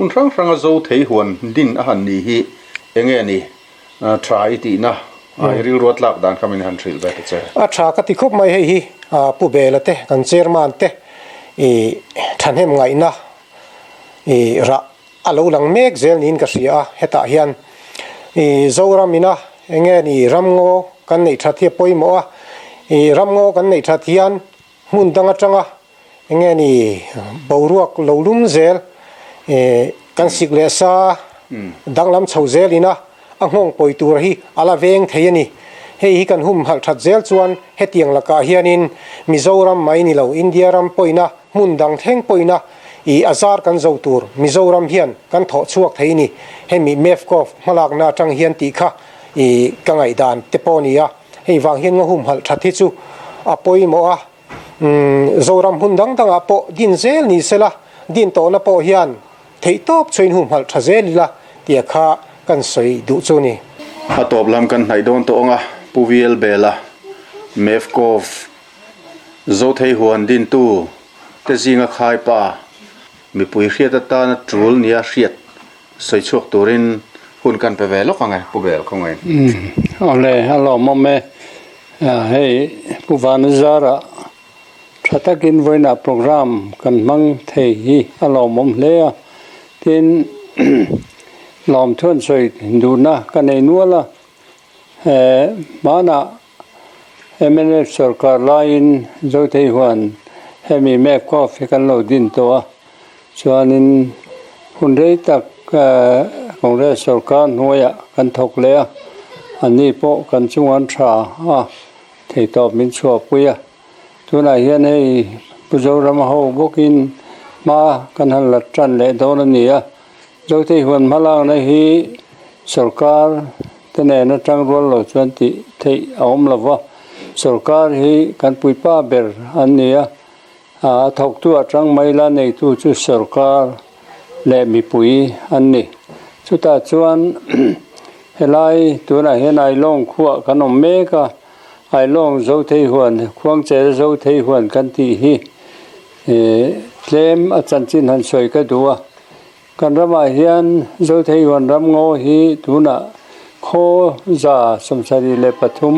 un rang zo thei huan din a han ni hi engeni try ti na ai ril rot lak dan kamin han thil ba che a tha ka ti khop mai hi pu bela te kan chairman te thanem ngai na ra alo lang mek zel nin ka sia heta hian zoramina engeni ramngo kan nei tha thia poimo a ramngo kan nei tha thian mun danga tanga engeni boruak lolum zel kan sikle sa danglam chhozelina angong poi tur hi ala veng theiani hei kan hum hal that zel chuan hetiang laka hianin mizoram mai ni lo india ram poina mundang theng poina azar kan zo tur mizoram hian kan tho chuak theini hemi mefkov malak na tang hian ti kha kangai dan teponia hei wang hian hum hal that hi chu apoi mo a zoram hundang tanga po din zel ni sela din to na po hian thei top choin hum hal thazelila tia kha kan soi du chu ni atop lam kan nai don to nga puviel bela mefkov zo thei huan din tu te zinga khai pa mi pui hriat ta na trul nia hriat soi chuak turin hun kan pe ve lok anga pubel khongai ole hello momme hey puvan zara thatakin voina program kan mang thei hi hello mom le tin lom thon soi du na kan ei nuala mana MNF sarkar lain zo thei huan hemi map ko kan lo din to chuanin hun rei tak Congress sarkar nuaya kan thok le ani po kan chungan tha thei top min chua puya tuna hian hei puzoram ho bokin ma kan han la tran le don ania zote huan malang na hi sarkar tene na tang rol lo chuan ti thei aom lawa sarkar hi kan puipa ber ania thok tu atang maila nei tu chu sarkar le mi pui anni chuta chuan helai tuna hian ai long khuwa kanom meka ai long zo thei huan khuang che zo thei huan kan ti hi tlem a chan chin han soi ka duwa kan rama hian zo thei huan ram ngo hi tuna kho za somsari le pathum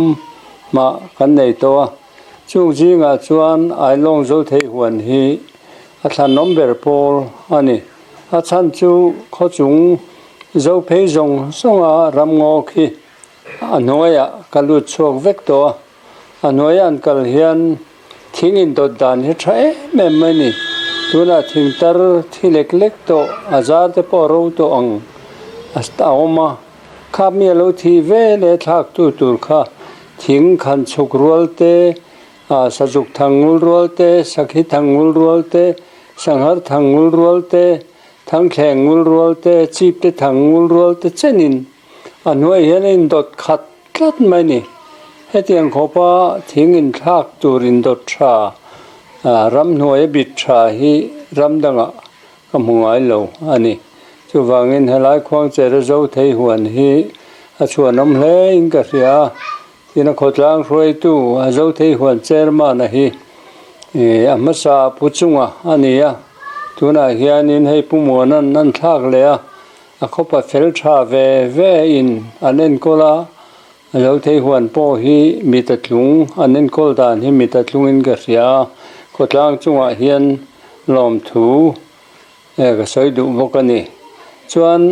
ma kan nei to chung ji nga chuan ai long zo thei huan hi a thlan number pol ani a chan chu kho chung zo phei zong songa ram ngo khi anoya kalut chok vek to anoya an kal hian thingin dot dan hi thae memani tuna thingtar thilek lek to azar te poro to ang asta oma khami lo thi ve le thak tu tur kha thing khan chuk rol te sajuk thangul rol te sakhi thangul rol te sanghar thangul rol te thang khengul rol te chip te thangul rol te chenin anoi hianin dot khat tlat mani hetiang khopa thingin thak turin dot tha ram hnuai bit tha hi ramdanga kamungai lo ani chuwangin helai khwang chere zo thei huan hi a chuanom hle in ka ria tina khotlang roi tu a zo thei huan chairman a hi amasa puchunga ania tuna hianin hei pumonan nan thak le a khopa fel tha ve in anen kola lo thei huan po hi mitatlung anen kol dan hi mitatlung in ka ria khotlang chunga hian lom thu ka soi du bokani chuan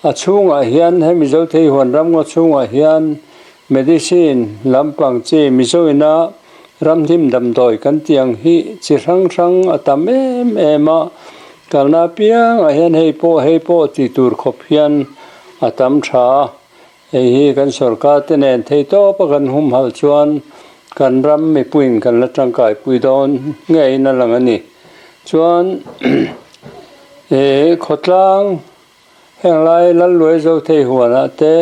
a chunga hian he mi zo thei huan ram ngo chunga hian medicine lampang che mi zoina ram him dam doi kan tiang hi chi rang atam ema kalna piang a hian hei po ti tur khop hian atam tha hi kan sarkar te nen thei to pa kan hum hal chuan kan ram mi puin kan la tangkai pui don ngei na lang ani chuan khotlang henglai lal loi zo thei huana te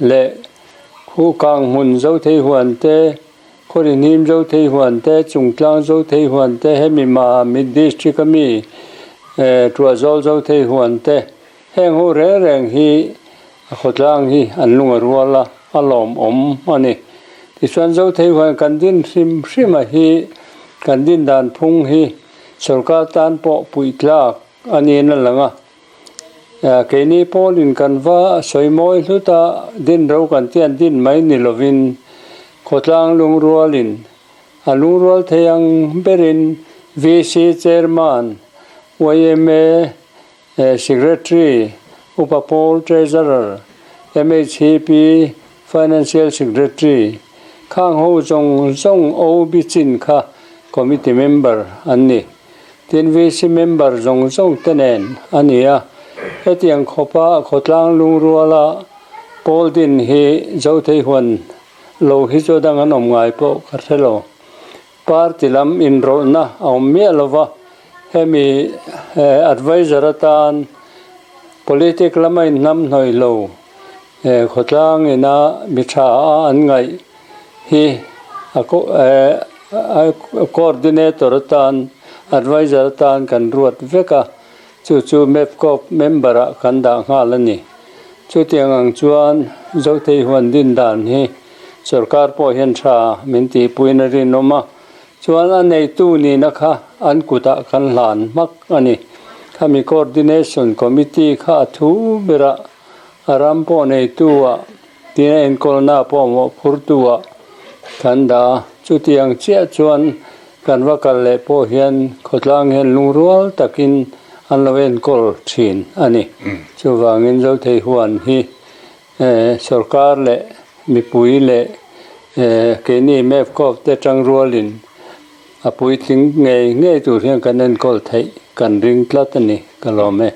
le khu kang mun zo thei huan te khori nim zo thei huan te chungtlang zo thei huan te hemi ma mi district mi tua zo thei huan te heng ho reng hi khotlang hi anlunga ruala alom om ani ti chuan zo thei huan kan din hrim a hi kan din dan phung hi sarkar tan po puitlak ani na langa keini polin kanwa soimoi hluta din ro kan tian din mai ni lovin khotlang lungrualin alungrual theyang berin VC chairman YMA secretary upapol treasurer MHP financial secretary khang ho zong OB chin kha committee member anni tin VC member zong tenen ania hetiang khopa khotlang lungruala poldin hi zo thei huan lo hi zo dang anom ngai po kharthelo party lam in ro na awmi alova hemi advisor atan politic lamai nam noi lo khotlang ina mitha an ngai hi coordinator atan advisor atan kan ruat veka chu mepcop member kan da ngalani chu tiangang chuan zo thei huan din dan hi sarkar po hian tha minti puinari noma chuan anei tu ni na kha an kuta kan hlan mak ani khami coordination committee kha thu bera aram po nei tuwa tina en kolna po mo phurtuwa kanda chu tiang chia chuan kan wakal le po hian khotlang hen lungrual takin anloven kol thin ani chuwangin zo thei huan hi sarkar le mi pui le keini mep kop te tang rualin apui thing ngei tu hian kanen kol thei kan ring tlat ani kalome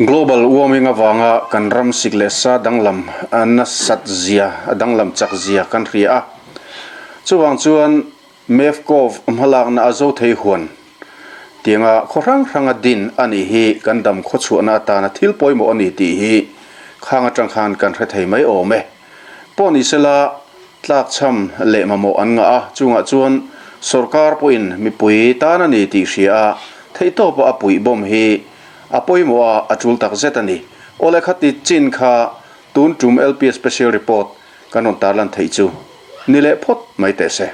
global warming awanga kan ram siklesa danglam anna satzia danglam chakzia kan ria chuwang chuan mefkov mhalak na azo thei huan tinga khorang ranga din ani hi kan dam khochu na ta na thil poimo ani ti hi khanga tang khan kan thre thei mai ome poni sela tlak cham le mamo anga a chunga chuan sarkar poin mi pui ta na ni ti hria thei to pa apui bom hi apoimo a achul tak zetani ole khati chin kha tun tum lp special report kanon tarlan thei chu nile phot mai te se